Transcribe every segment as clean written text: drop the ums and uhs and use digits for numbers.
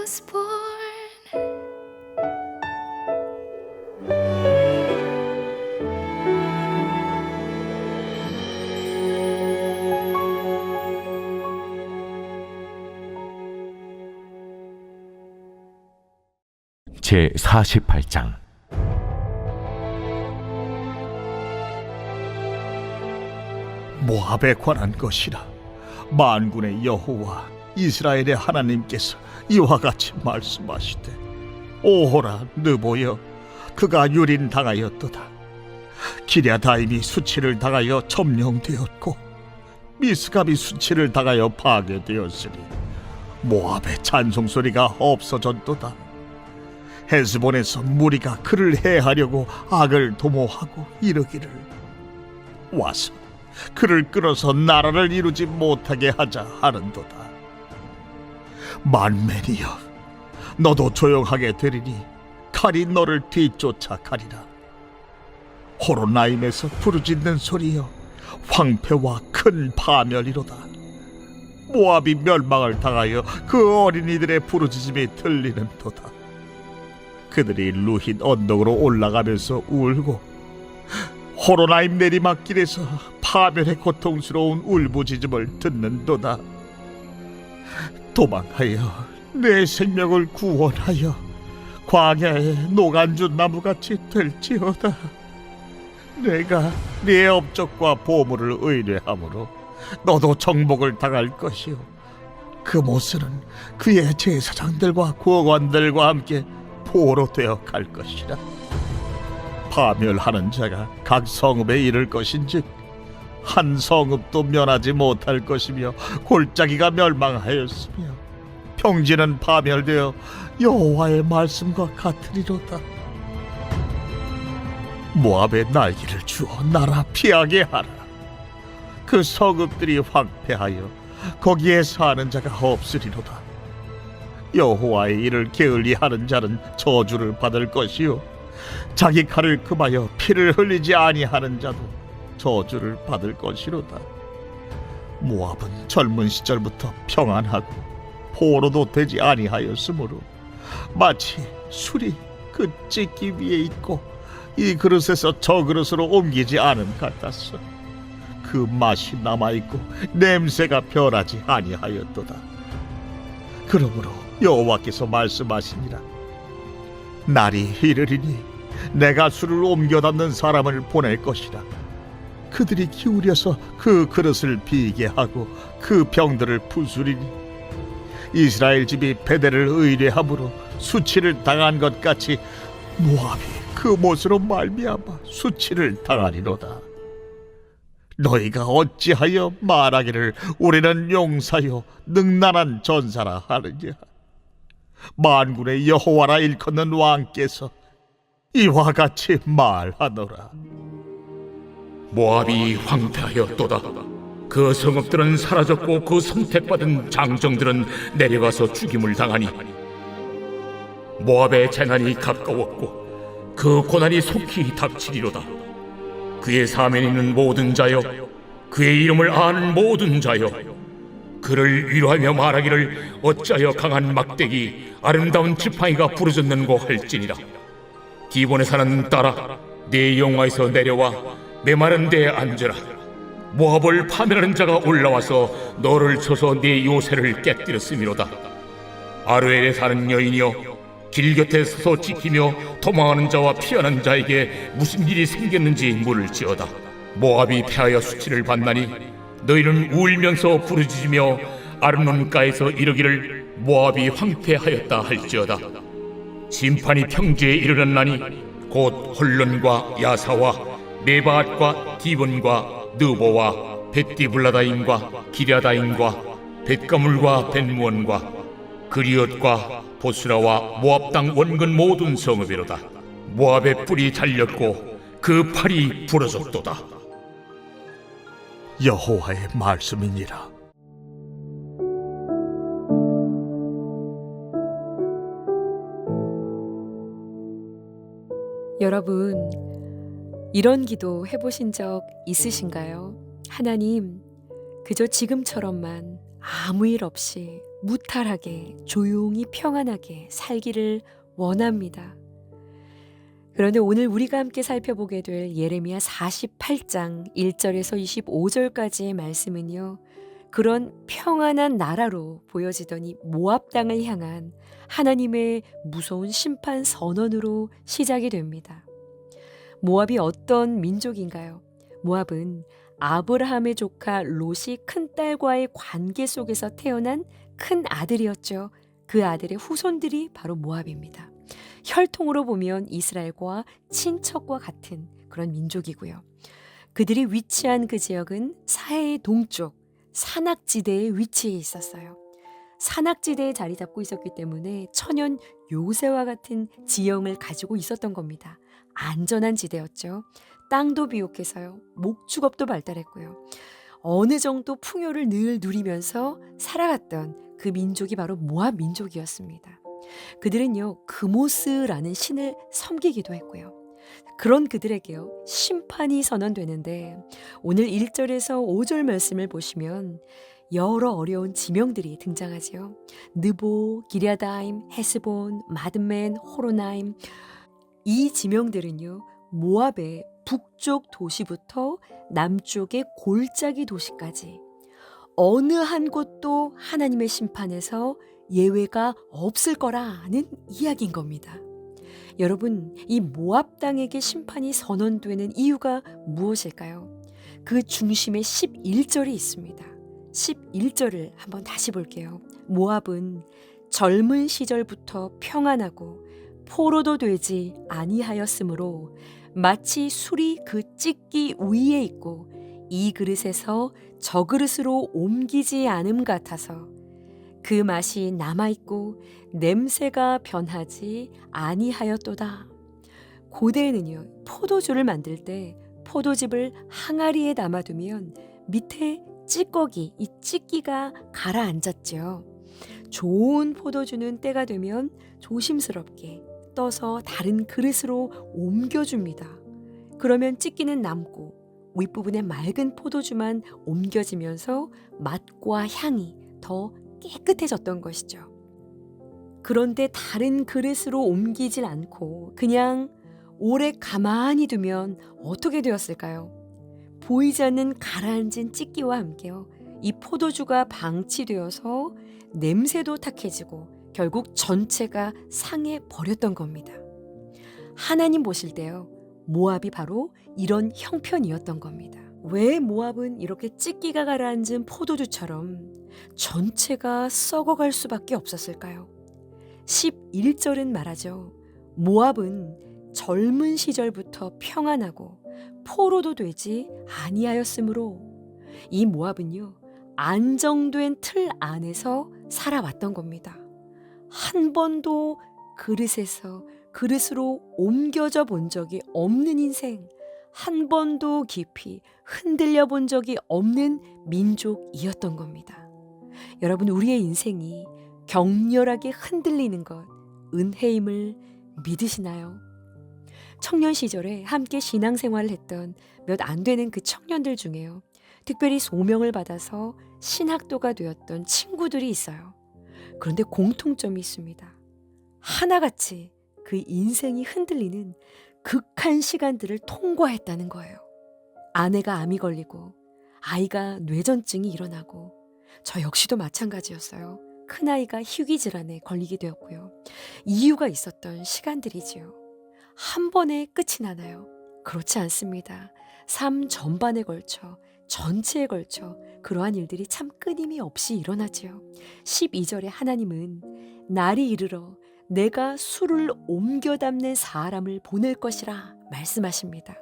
was born. 제 48장. 모압에 관한 것이라. 만군의 여호와 이스라엘의 하나님께서 이와 같이 말씀하시되, 오호라 느보여, 그가 유린당하였도다. 기랴다임이 수치를 당하여 점령되었고 미스갑이 수치를 당하여 파괴되었으니 모압의 찬송소리가 없어졌도다. 헤스본에서 무리가 그를 해하려고 악을 도모하고 이르기를, 와서 그를 끌어서 나라를 이루지 못하게 하자 하는도다. 만맨이여, 너도 조용하게 되리니 칼이 너를 뒤쫓아 가리라. 호로나임에서 부르짖는 소리여, 황폐와 큰 파멸이로다. 모압이 멸망을 당하여 그 어린이들의 부르짖음이 들리는도다. 그들이 루힌 언덕으로 올라가면서 울고 호로나임 내리막길에서 파멸의 고통스러운 울부짖음을 듣는도다. 도망하여 내 생명을 구원하여 광야의 노간주 나무같이 될지어다. 내가 네 업적과 보물을 의뢰함으로 너도 정복을 당할 것이요, 그 모습은 그의 제사장들과 구원관들과 함께 포로 되어 갈 것이라. 파멸하는 자가 각 성읍에 이를 것인즉 한 성읍도 면하지 못할 것이며, 골짜기가 멸망하였으며 평지는 파멸되어 여호와의 말씀과 같으리로다. 모압의 날개를 주어 나라 피하게 하라. 그 성읍들이 황폐하여 거기에 사는 자가 없으리로다. 여호와의 일을 게을리하는 자는 저주를 받을 것이요, 자기 칼을 금하여 피를 흘리지 아니하는 자도 저주를 받을 것이로다. 모압은 젊은 시절부터 평안하고 포로도 되지 아니하였으므로 마치 술이 그 찢기 위에 있고 이 그릇에서 저 그릇으로 옮기지 않음 같았어. 그 맛이 남아있고 냄새가 변하지 아니하였도다. 그러므로 여호와께서 말씀하시니라. 날이 이르리니 내가 술을 옮겨 담는 사람을 보낼 것이라. 그들이 기울여서 그 그릇을 비게 하고 그 병들을 부수리니 이스라엘 집이 베델을 의뢰함으로 수치를 당한 것 같이 모압이 그 못으로 말미암아 수치를 당하리로다. 너희가 어찌하여 말하기를 우리는 용사요 능란한 전사라 하느냐. 만군의 여호와라 일컫는 왕께서 이와 같이 말하노라. 모압이 황폐하였도다. 그 성읍들은 사라졌고 그 선택받은 장정들은 내려가서 죽임을 당하니 모압의 재난이 가까웠고 그 고난이 속히 닥치리로다. 그의 사면에 있는 모든 자여, 그의 이름을 아는 모든 자여, 그를 위로하며 말하기를 어찌하여 강한 막대기 아름다운 지팡이가 부르짖는고 할지니라. 기본에 사는 딸아, 네 영화에서 내려와 메마른 데에 앉으라. 모압을 파멸하는 자가 올라와서 너를 쳐서 네 요새를 깨뜨렸음이로다. 아르엘에 사는 여인이여, 길 곁에 서서 지키며 도망하는 자와 피하는 자에게 무슨 일이 생겼는지 물을지어다. 모압이 패하여 수치를 받나니 너희는 울면서 부르짖으며 아르논가에서 이르기를 모압이 황폐하였다 할지어다. 심판이 평지에 이르렀나니 곧 홀론과 야사와 메바앗과 디본과 느보와 벳디블라다임과 기랴다임과 벳가물과 벳무원과 그리엇과 보스라와 모압 땅 원근 모든 성읍이로다. 모압의 뿔이 잘렸고 그 팔이 부러졌도다. 여호와의 말씀이니라. 여러분, 이런 기도 해보신 적 있으신가요? 하나님, 그저 지금처럼만 아무 일 없이 무탈하게 조용히 평안하게 살기를 원합니다. 그런데 오늘 우리가 함께 살펴보게 될 예레미야 48장 1절에서 25절까지의 말씀은요. 그런 평안한 나라로 보여지더니 모압 땅을 향한 하나님의 무서운 심판 선언으로 시작이 됩니다. 모압이 어떤 민족인가요? 모압은 아브라함의 조카 롯이 큰딸과의 관계 속에서 태어난 큰 아들이었죠. 그 아들의 후손들이 바로 모압입니다. 혈통으로 보면 이스라엘과 친척과 같은 그런 민족이고요. 그들이 위치한 그 지역은 사해의 동쪽 산악지대에 위치해 있었어요. 산악지대에 자리 잡고 있었기 때문에 천연 요새와 같은 지형을 가지고 있었던 겁니다. 안전한 지대였죠. 땅도 비옥해서요. 목축업도 발달했고요. 어느 정도 풍요를 늘 누리면서 살아갔던 그 민족이 바로 모압 민족이었습니다. 그들은요, 그모스라는 신을 섬기기도 했고요. 그런 그들에게요, 심판이 선언되는데 오늘 1절에서 5절 말씀을 보시면 여러 어려운 지명들이 등장하지요. 느보, 기랴다임, 헤스본, 마드멘, 호로나임. 이 지명들은요, 모압의 북쪽 도시부터 남쪽의 골짜기 도시까지 어느 한 곳도 하나님의 심판에서 예외가 없을 거라는 이야기인 겁니다. 여러분, 이 모압 땅에게 심판이 선언되는 이유가 무엇일까요? 그 중심에 11절이 있습니다. 11절을 한번 다시 볼게요. 모압은 젊은 시절부터 평안하고 포로도 되지 아니하였으므로 마치 술이 그 찢기 위에 있고 이 그릇에서 저 그릇으로 옮기지 않음 같아서 그 맛이 남아있고 냄새가 변하지 아니하였도다. 고대에는요, 포도주를 만들 때 포도즙을 항아리에 담아두면 밑에 찌꺼기, 이 찌끼가 가라앉았죠. 좋은 포도주는 때가 되면 조심스럽게 떠서 다른 그릇으로 옮겨줍니다. 그러면 찌끼는 남고 윗부분에 맑은 포도주만 옮겨지면서 맛과 향이 더 깨끗해졌던 것이죠. 그런데 다른 그릇으로 옮기질 않고 그냥 오래 가만히 두면 어떻게 되었을까요? 보이지 않는 가라앉은 찌끼와 함께요. 이 포도주가 방치되어서 냄새도 탁해지고 결국 전체가 상해 버렸던 겁니다. 하나님 보실 때요, 모압이 바로 이런 형편이었던 겁니다. 왜 모압은 이렇게 찌끼가 가라앉은 포도주처럼 전체가 썩어갈 수밖에 없었을까요? 11절은 말하죠. 모압은 젊은 시절부터 평안하고 포로도 되지 아니하였으므로 이 모압은요, 안정된 틀 안에서 살아왔던 겁니다. 한 번도 그릇에서 그릇으로 옮겨져 본 적이 없는 인생, 한 번도 깊이 흔들려 본 적이 없는 민족이었던 겁니다. 여러분, 우리의 인생이 격렬하게 흔들리는 것, 은혜임을 믿으시나요? 청년 시절에 함께 신앙생활을 했던 몇 안 되는 그 청년들 중에요, 특별히 소명을 받아서 신학도가 되었던 친구들이 있어요. 그런데 공통점이 있습니다. 하나같이 그 인생이 흔들리는 극한 시간들을 통과했다는 거예요. 아내가 암이 걸리고 아이가 뇌전증이 일어나고 저 역시도 마찬가지였어요. 큰아이가 희귀질환에 걸리게 되었고요. 이유가 있었던 시간들이지요. 한 번에 끝이 나나요? 그렇지 않습니다. 삶 전반에 걸쳐, 전체에 걸쳐 그러한 일들이 참 끊임이 없이 일어나지요. 12절에 하나님은 날이 이르러 내가 술을 옮겨 담는 사람을 보낼 것이라 말씀하십니다.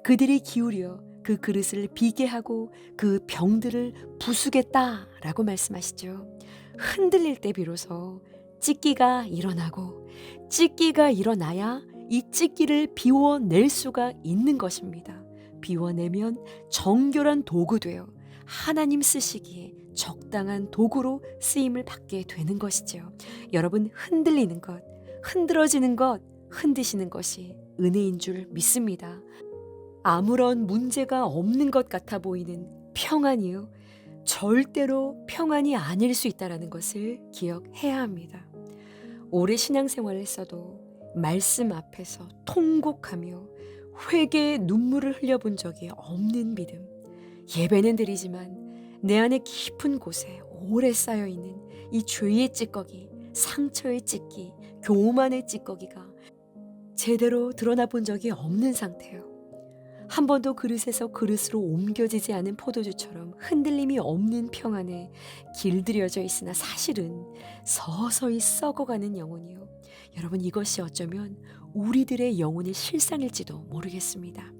그들이 기울여 그 그릇을 비게 하고 그 병들을 부수겠다라고 말씀하시죠. 흔들릴 때 비로소 찢기가 일어나고 찢기가 일어나야 이 찢기를 비워낼 수가 있는 것입니다. 비워내면 정결한 도구 되어 하나님 쓰시기에 적당한 도구로 쓰임을 받게 되는 것이죠. 여러분, 흔들리는 것, 흔들어지는 것, 흔드시는 것이 은혜인 줄 믿습니다. 아무런 문제가 없는 것 같아 보이는 평안이요, 절대로 평안이 아닐 수 있다는 것을 기억해야 합니다. 오래 신앙생활을 했어도 말씀 앞에서 통곡하며 회개의 눈물을 흘려본 적이 없는 믿음. 예배는 드리지만 내 안에 깊은 곳에 오래 쌓여있는 이 죄의 찌꺼기, 상처의 찌꺼기, 교만의 찌꺼기가 제대로 드러나 본 적이 없는 상태예요. 한 번도 그릇에서 그릇으로 옮겨지지 않은 포도주처럼 흔들림이 없는 평안에 길들여져 있으나 사실은 서서히 썩어가는 영혼이요. 여러분, 이것이 어쩌면 우리들의 영혼의 실상일지도 모르겠습니다.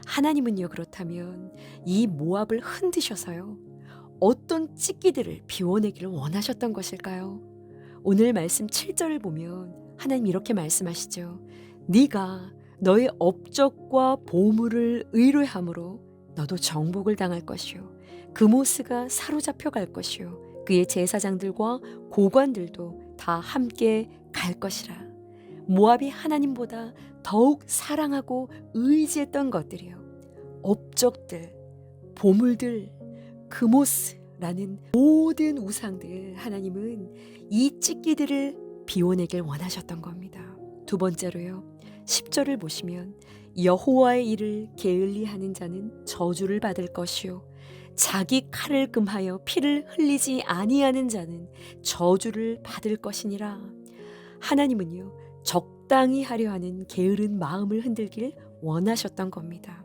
하나님은요, 그렇다면 이 모압을 흔드셔서요, 어떤 찌끼들을 비워내기를 원하셨던 것일까요? 오늘 말씀 7절을 보면 하나님 이렇게 말씀하시죠. 네가 너의 업적과 보물을 의뢰함으로 너도 정복을 당할 것이요, 그모스가 사로잡혀 갈 것이요, 그의 제사장들과 고관들도 다 함께 갈 것이라. 모압이 하나님보다 더욱 사랑하고 의지했던 것들이요, 업적들, 보물들, 그모스라는 모든 우상들, 하나님은 이 찌끼들을 비워내길 원하셨던 겁니다. 두 번째로요, 10절을 보시면 여호와의 일을 게을리하는 자는 저주를 받을 것이요, 자기 칼을 금하여 피를 흘리지 아니하는 자는 저주를 받을 것이니라. 하나님은요, 적당히 하려 하는 게으른 마음을 흔들길 원하셨던 겁니다.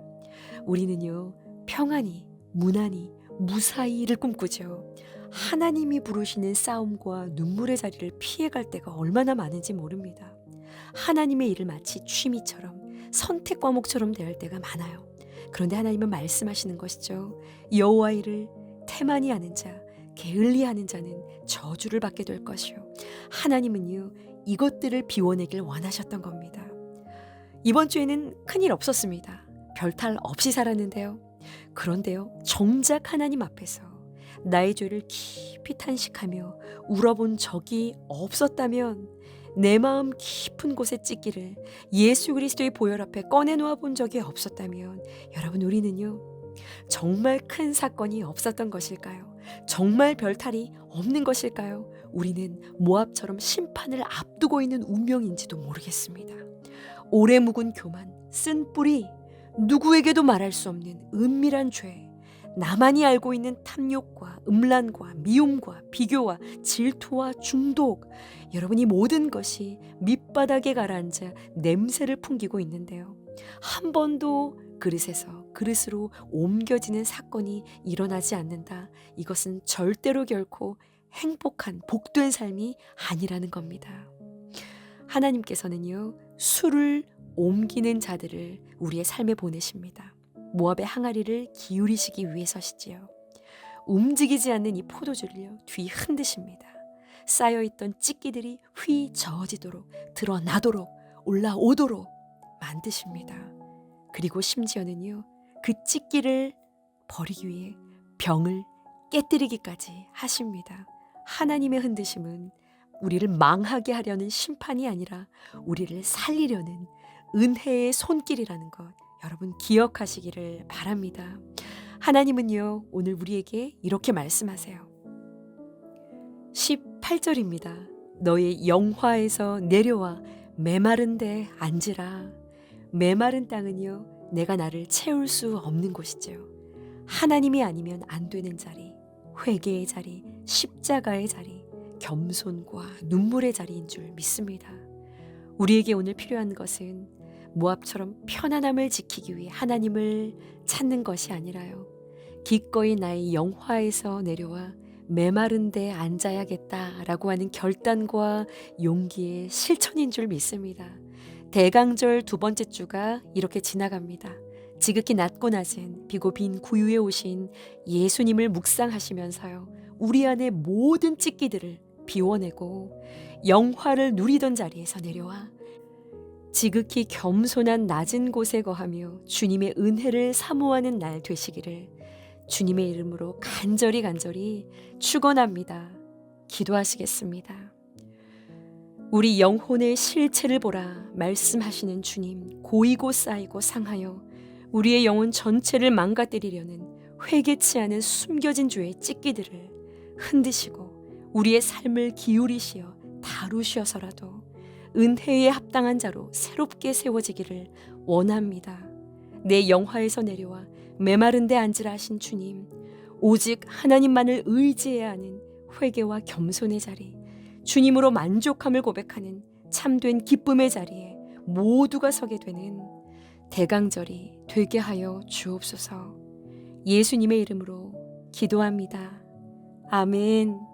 우리는요, 평안히, 무난히, 무사히를 꿈꾸죠. 하나님이 부르시는 싸움과 눈물의 자리를 피해갈 때가 얼마나 많은지 모릅니다. 하나님의 일을 마치 취미처럼, 선택 과목처럼 대할 때가 많아요. 그런데 하나님은 말씀하시는 것이죠. 여호와의 일을 태만히 하는 자, 게을리하는 자는 저주를 받게 될 것이요. 하나님은요, 이것들을 비워내길 원하셨던 겁니다. 이번 주에는 큰일 없었습니다. 별탈 없이 살았는데요. 그런데요, 정작 하나님 앞에서 나의 죄를 깊이 탄식하며 울어본 적이 없었다면, 내 마음 깊은 곳에 찢기를 예수 그리스도의 보혈 앞에 꺼내놓아 본 적이 없었다면, 여러분, 우리는요, 정말 큰 사건이 없었던 것일까요? 정말 별탈이 없는 것일까요? 우리는 모압처럼 심판을 앞두고 있는 운명인지도 모르겠습니다. 오래 묵은 교만, 쓴 뿌리, 누구에게도 말할 수 없는 은밀한 죄, 나만이 알고 있는 탐욕과 음란과 미움과 비교와 질투와 중독, 여러분, 이 모든 것이 밑바닥에 가라앉아 냄새를 풍기고 있는데요. 한 번도 그릇에서 그릇으로 옮겨지는 사건이 일어나지 않는다. 이것은 절대로 결코 행복한 복된 삶이 아니라는 겁니다. 하나님께서는요, 술을 옮기는 자들을 우리의 삶에 보내십니다. 모압의 항아리를 기울이시기 위해서시지요. 움직이지 않는 이 포도주를요, 뒤 흔드십니다. 쌓여있던 찌끼들이 휘 저어지도록, 드러나도록, 올라오도록 만드십니다. 그리고 심지어는요, 그 찌끼를 버리기 위해 병을 깨뜨리기까지 하십니다. 하나님의 흔드심은 우리를 망하게 하려는 심판이 아니라 우리를 살리려는 은혜의 손길이라는 것, 여러분 기억하시기를 바랍니다. 하나님은요, 오늘 우리에게 이렇게 말씀하세요. 18절입니다. 너의 영화에서 내려와 메마른 데 앉으라. 메마른 땅은요, 내가 나를 채울 수 없는 곳이죠. 하나님이 아니면 안 되는 자리, 회개의 자리, 십자가의 자리, 겸손과 눈물의 자리인 줄 믿습니다. 우리에게 오늘 필요한 것은 모압처럼 편안함을 지키기 위해 하나님을 찾는 것이 아니라요, 기꺼이 나의 영화에서 내려와 메마른 데 앉아야겠다라고 하는 결단과 용기의 실천인 줄 믿습니다. 대강절 두 번째 주가 이렇게 지나갑니다. 지극히 낮고 낮은 비고 빈 구유에 오신 예수님을 묵상하시면서요, 우리 안의 모든 찢기들을 비워내고 영화를 누리던 자리에서 내려와 지극히 겸손한 낮은 곳에 거하며 주님의 은혜를 사모하는 날 되시기를 주님의 이름으로 간절히 축원합니다. 기도하시겠습니다. 우리 영혼의 실체를 보라 말씀하시는 주님, 고이고 쌓이고 상하여 우리의 영혼 전체를 망가뜨리려는 회개치 않은 숨겨진 죄의 찢기들을 흔드시고 우리의 삶을 기울이시어 다루셔서라도 은혜에 합당한 자로 새롭게 세워지기를 원합니다. 내 영화에서 내려와 메마른 데 앉으라 하신 주님, 오직 하나님만을 의지해야 하는 회개와 겸손의 자리, 주님으로 만족함을 고백하는 참된 기쁨의 자리에 모두가 서게 되는 대강절이 되게 하여 주옵소서. 예수님의 이름으로 기도합니다. 아멘.